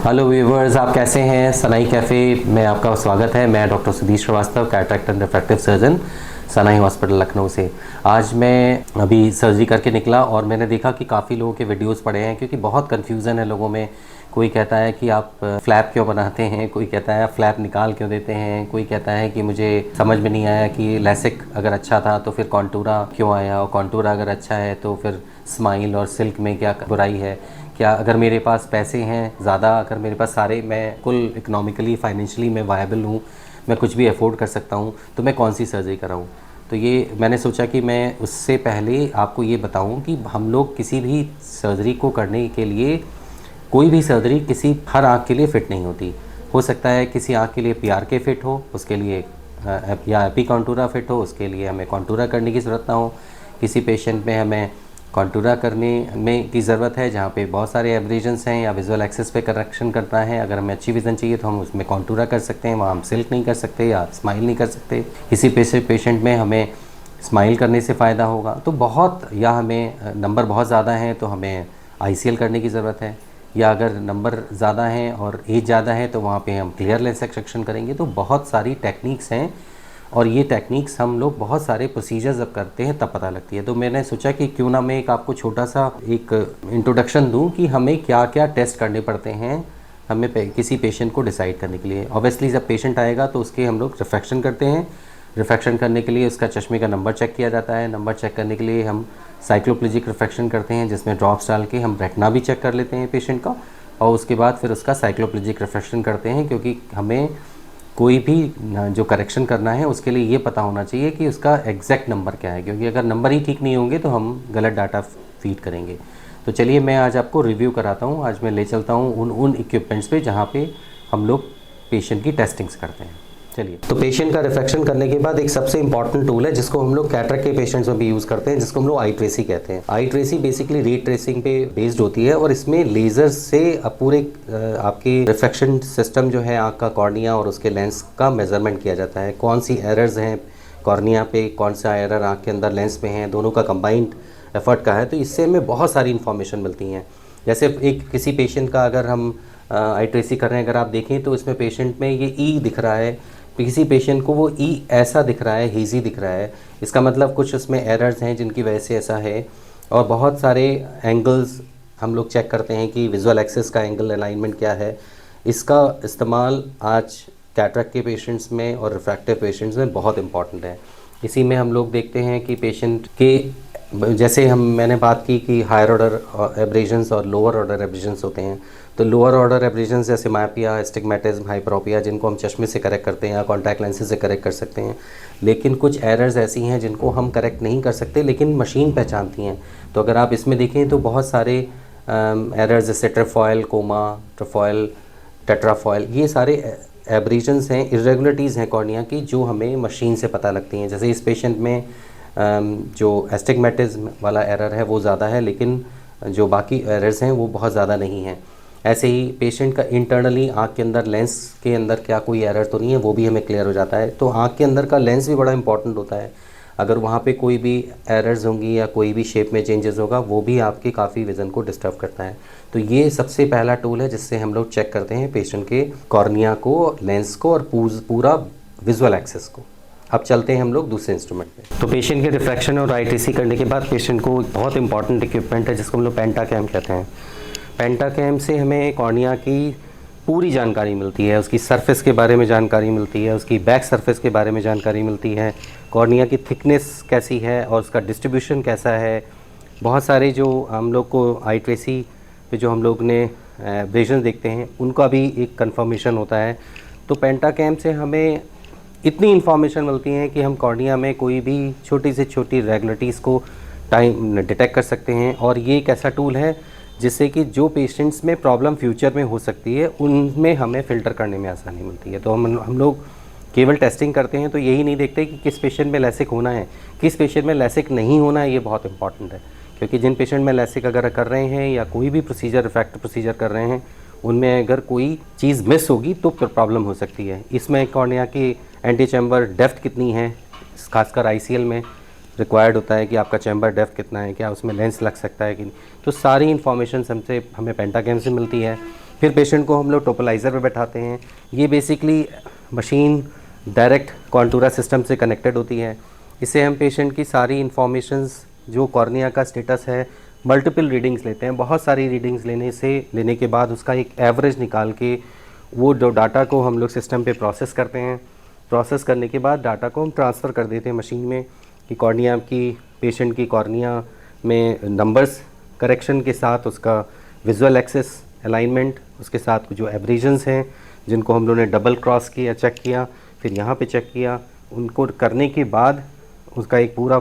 Hello viewers, आप कैसे हैं। सनाई कैफ़े में आपका स्वागत है। मैं doctor Sudhir Srivastava, cataract and refractive surgeon, Sanai hospital Lucknow से। आज मैं अभी सर्जरी करके निकला और मैंने देखा कि काफ़ी लोगों के वीडियोस पड़े हैं, क्योंकि बहुत कन्फ्यूज़न है लोगों में। कोई कहता है कि आप फ्लैप क्यों बनाते हैं, कोई कहता है आप फ्लैप निकाल क्यों देते हैं, कोई कहता है कि मुझे समझ में नहीं आया कि लैसिक अगर अच्छा था तो फिर कॉन्टूरा क्यों आया, और कॉन्टूरा अगर अच्छा है तो फिर स्माइल और सिल्क में क्या बुराई है। क्या अगर मेरे पास पैसे हैं ज़्यादा, अगर मेरे पास सारे, मैं कुल इकोनॉमिकली फाइनेंशियली मैं वायबल हूँ, मैं कुछ भी अफोर्ड कर सकता हूँ, तो मैं कौन सी सर्जरी कराऊँ। तो ये मैंने सोचा कि मैं उससे पहले आपको ये बताऊँ कि हम लोग किसी भी सर्जरी को करने के लिए, कोई भी सर्जरी किसी हर आँख के लिए फ़िट नहीं होती। हो सकता है किसी आँख के लिए PRK फ़िट हो, उसके लिए या एपी कॉन्टूरा फ़िट हो, उसके लिए हमें कॉन्टूरा करने की ज़रूरत ना हो। किसी पेशेंट में हमें कॉन्टूरा करने में की ज़रूरत है जहाँ पे बहुत सारे एब्रेजन्स हैं या विजुअल एक्सेस पे करेक्शन करना है। अगर हमें अच्छी विज़न चाहिए तो हम उसमें कॉन्टूरा कर सकते हैं, वहाँ हम सिल्क नहीं कर सकते या स्माइल नहीं कर सकते। किसी पेशेंट में हमें स्माइल करने से फ़ायदा होगा तो बहुत, या हमें नंबर बहुत ज़्यादा हैं तो हमें ICL करने की ज़रूरत है, या अगर नंबर ज़्यादा हैं और एज ज़्यादा है तो वहाँ पे हम क्लियर लेंस एक्सट्रैक्शन करेंगे। तो बहुत सारी टेक्निक्स हैं और ये टेक्निक्स हम लोग बहुत सारे प्रोसीजर जब करते हैं तब पता लगती है। तो मैंने सोचा कि क्यों ना मैं एक आपको छोटा सा एक इंट्रोडक्शन दूं कि हमें क्या क्या टेस्ट करने पड़ते हैं हमें किसी पेशेंट को डिसाइड करने के लिए। ऑब्वियसली जब पेशेंट आएगा तो उसके हम लोग रिफ्रैक्शन करते हैं। रिफ्रैक्शन करने के लिए उसका चश्मे का नंबर चेक किया जाता है। नंबर चेक करने के लिए हम साइक्लोप्लेजिक रिफ्रैक्शन करते हैं, जिसमें ड्रॉप्स डाल के हम रेटिना भी चेक कर लेते हैं पेशेंट का, और उसके बाद फिर उसका साइक्लोप्लेजिक रिफ्रैक्शन करते हैं, क्योंकि हमें कोई भी जो करेक्शन करना है उसके लिए ये पता होना चाहिए कि उसका एग्जैक्ट नंबर क्या है, क्योंकि अगर नंबर ही ठीक नहीं होंगे तो हम गलत डाटा फीड करेंगे। तो चलिए मैं आज आपको रिव्यू कराता हूँ। आज मैं ले चलता हूँ उन इक्विपमेंट्स पे जहाँ पे हम लोग पेशेंट की टेस्टिंग्स करते हैं। चलिए, तो पेशेंट का रिफ्रैक्शन करने के बाद एक सबसे इंपॉर्टेंट टूल है जिसको हम लोग कैटरेक्ट के पेशेंट्स में भी यूज़ करते हैं, जिसको हम लोग आई ट्रेसी कहते हैं। आई ट्रेसी बेसिकली रे ट्रेसिंग पे बेस्ड होती है और इसमें लेज़र से पूरे आपके रिफ्रैक्शन सिस्टम जो है आँख का, कॉर्निया और उसके लेंस का मेजरमेंट किया जाता है। कौन सी एरर्स हैं कॉर्निया पे, कौन सा एरर आँख के अंदर लेंस में है, दोनों का कंबाइंड एफर्ट का है। तो इससे हमें बहुत सारी इन्फॉर्मेशन मिलती हैं। जैसे एक किसी पेशेंट का अगर हम आई ट्रेसी कर रहे हैं, अगर आप देखें तो इसमें पेशेंट में ये ई दिख रहा है, किसी पेशेंट को वो ई ऐसा दिख रहा है, हेजी दिख रहा है। इसका मतलब कुछ उसमें एरर्स हैं जिनकी वजह से ऐसा है। और बहुत सारे एंगल्स हम लोग चेक करते हैं कि विजुअल एक्सिस का एंगल अलाइनमेंट क्या है। इसका इस्तेमाल आज कैटरेक्ट के पेशेंट्स में और रिफ्रैक्टिव पेशेंट्स में बहुत इंपॉर्टेंट है। इसी में हम लोग देखते हैं कि पेशेंट के, जैसे मैंने बात की कि हायर ऑर्डर एब्रेजन्स और लोअर ऑर्डर एब्रेजन्स होते हैं। तो लोअर ऑर्डर एब्रेजन्स जैसे मायोपिया, एस्टिग्मेटिज्म, हाइपरोपिया, जिनको हम चश्मे से करेक्ट करते हैं या कॉन्टैक्ट लेंसेज से करेक्ट कर सकते हैं। लेकिन कुछ एरर्स ऐसी हैं जिनको हम करेक्ट नहीं कर सकते, लेकिन मशीन पहचानती हैं। तो अगर आप इसमें देखें तो बहुत सारे एरर्स जैसे ट्रेफॉयल, कोमा, ट्रेफॉयल, टेट्राफॉयल, ये सारे एब्रेजन्स हैं, इरेगुलरिटीज़ हैं कॉर्निया की, जो हमें मशीन से पता लगती हैं। जैसे इस पेशेंट में जो एस्टिग्मेटिज्म वाला एरर है वो ज़्यादा है, लेकिन जो बाकी एरर्स हैं वो बहुत ज़्यादा नहीं हैं। ऐसे ही पेशेंट का इंटरनली आँख के अंदर लेंस के अंदर क्या कोई एरर तो नहीं है, वो भी हमें क्लियर हो जाता है। तो आँख के अंदर का लेंस भी बड़ा इंपॉर्टेंट होता है। अगर वहाँ पे कोई भी एरर्स होंगी या कोई भी शेप में चेंजेस होगा, वो भी आपकी काफ़ी विज़न को डिस्टर्ब करता है। तो ये सबसे पहला टूल है जिससे हम लोग चेक करते हैं पेशेंट के कॉर्निया को, लेंस को और पूरा विजुअल एक्सेस को। अब चलते हैं हम लोग दूसरे इंस्ट्रूमेंट पे। तो पेशेंट के रिफ्रैक्शन और ITC करने के बाद पेशेंट को बहुत इंपॉर्टेंट इक्विपमेंट है जिसको हम लोग पेंटाकैम कहते हैं। पेंटाकैम से हमें कॉर्निया की पूरी जानकारी मिलती है, उसकी सरफेस के बारे में जानकारी मिलती है, उसकी बैक सरफेस के बारे में जानकारी मिलती है, कॉर्निया की थिकनेस कैसी है और उसका डिस्ट्रीब्यूशन कैसा है। बहुत सारे जो हम लोग को आई ट्रेसी पे जो हम लोग ने एब्रेजन देखते हैं उनका भी एक कंफर्मेशन होता है। तो पेंटाकैम से हमें इतनी इन्फॉर्मेशन मिलती है कि हम कॉर्निया में कोई भी छोटी से छोटी रेगुलरिटीज़ को टाइम डिटेक्ट कर सकते हैं। और ये एक ऐसा टूल है जिससे कि जो पेशेंट्स में प्रॉब्लम फ्यूचर में हो सकती है उनमें हमें फ़िल्टर करने में आसानी मिलती है। तो हम लोग केवल टेस्टिंग करते हैं तो यही नहीं देखते कि किस पेशेंट में लैसिक होना है, किस पेशेंट में लैसिक नहीं होना है। ये बहुत इंपॉर्टेंट है, क्योंकि जिन पेशेंट में लैसिक अगर कर रहे हैं या कोई भी प्रोसीजर, रिफ्रैक्टिव प्रोसीजर कर रहे हैं, उनमें अगर कोई चीज़ मिस होगी तो फिर प्रॉब्लम हो सकती है। इसमें कॉर्निया की एंटी चैम्बर डेप्थ कितनी है, खासकर ICL में रिक्वायर्ड होता है कि आपका चैम्बर डेप्थ कितना है, क्या उसमें लेंस लग सकता है कि नहीं। तो सारी इन्फॉर्मेशन हमें पेंटाकैम से मिलती है। फिर पेशेंट को हम लोग टोपलाइज़र पे बैठाते हैं। ये बेसिकली मशीन डायरेक्ट कॉन्टूरा सिस्टम से कनेक्टेड होती है। इससे हम पेशेंट की सारी इन्फॉर्मेशंस, जो कॉर्निया का स्टेटस है, मल्टीपल रीडिंग्स लेते हैं। बहुत सारी रीडिंग्स लेने के बाद उसका एक एवरेज निकाल के वो जो डाटा को हम लोग सिस्टम पे प्रोसेस करते हैं। प्रोसेस करने के बाद डाटा को हम ट्रांसफ़र कर देते हैं मशीन में कि कॉर्निया की, पेशेंट की कॉर्निया में नंबर्स करेक्शन के साथ उसका विजुअल एक्सेस अलाइनमेंट, उसके साथ जो एब्रेजन्स हैं जिनको हम लोगों ने डबल क्रॉस किया, चेक किया, फिर यहाँ पे चेक किया, उनको करने के बाद उसका एक पूरा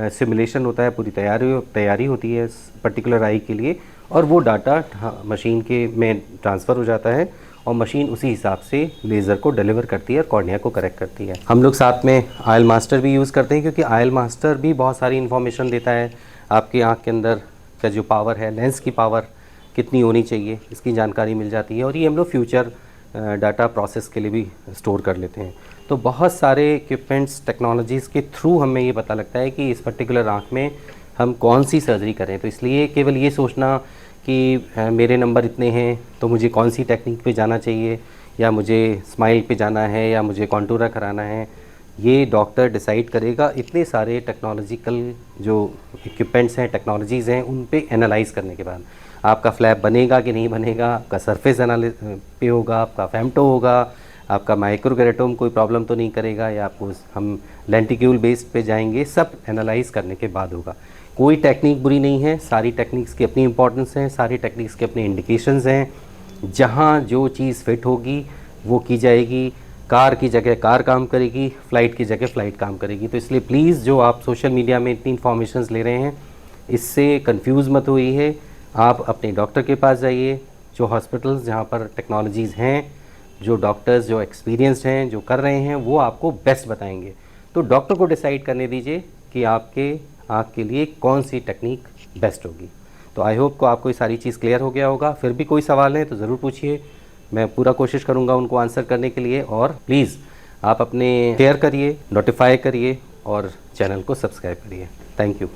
सिमुलेशन होता है, पूरी तैयारी होती है इस पर्टिकुलर आई के लिए, और वो डाटा मशीन के में ट्रांसफ़र हो जाता है और मशीन उसी हिसाब से लेज़र को डिलीवर करती है और कॉर्निया को करेक्ट करती है। हम लोग साथ में आयल मास्टर भी यूज़ करते हैं, क्योंकि आयल मास्टर भी बहुत सारी इन्फॉर्मेशन देता है। आपकी आँख के अंदर का जो पावर है, लेंस की पावर कितनी होनी चाहिए, इसकी जानकारी मिल जाती है, और ये हम लोग फ्यूचर डाटा प्रोसेस के लिए भी स्टोर कर लेते हैं। तो बहुत सारे इक्विपमेंट्स, टेक्नोलॉजीज़ के थ्रू हमें ये पता लगता है कि इस पर्टिकुलर आँख में हम कौन सी सर्जरी करें। तो इसलिए केवल ये सोचना कि मेरे नंबर इतने हैं तो मुझे कौन सी टेक्निक पे जाना चाहिए, या मुझे स्माइल पे जाना है, या मुझे कॉन्टूरा कराना है, ये डॉक्टर डिसाइड करेगा। इतने सारे टेक्नोलॉजिकल जो इक्विपमेंट्स हैं, टेक्नोलॉजीज़ हैं, उन पे एनालाइज़ करने के बाद आपका फ्लैप बनेगा कि नहीं बनेगा, आपका सरफेस एनालिस पे होगा, आपका फेमटो होगा, आपका माइक्रोकेरेटोम कोई प्रॉब्लम तो नहीं करेगा, या आपको हम लेंटिक्यूल बेस्ड पे जाएंगे, सब एनालाइज़ करने के बाद होगा। कोई टेक्निक बुरी नहीं है, सारी टेक्निक्स की अपनी इंपॉर्टेंस है, सारी टेक्निक्स के अपने इंडिकेशंस हैं। जहाँ जो चीज़ फिट होगी वो की जाएगी। कार की जगह कार काम करेगी, फ़्लाइट की जगह फ़्लाइट काम करेगी। तो इसलिए प्लीज़, जो आप सोशल मीडिया में इतनी इन्फॉर्मेशंस ले रहे हैं, इससे कंफ्यूज मत होइए। आप अपने डॉक्टर के पास जाइए, जो हॉस्पिटल्स जहाँ पर टेक्नोलॉजीज़ हैं, जो डॉक्टर्स जो एक्सपीरियंस्ड हैं, जो कर रहे हैं, वो आपको बेस्ट बताएंगे। तो डॉक्टर को डिसाइड करने दीजिए कि आपके आँख के लिए कौन सी टेक्निक बेस्ट होगी। तो आई होप को आपको ये सारी चीज़ क्लियर हो गया होगा। फिर भी कोई सवाल है तो ज़रूर पूछिए, मैं पूरा कोशिश करूँगा उनको आंसर करने के लिए। और प्लीज़ आप अपने शेयर करिए, नोटिफाई करिए और चैनल को सब्सक्राइब करिए। Thank you.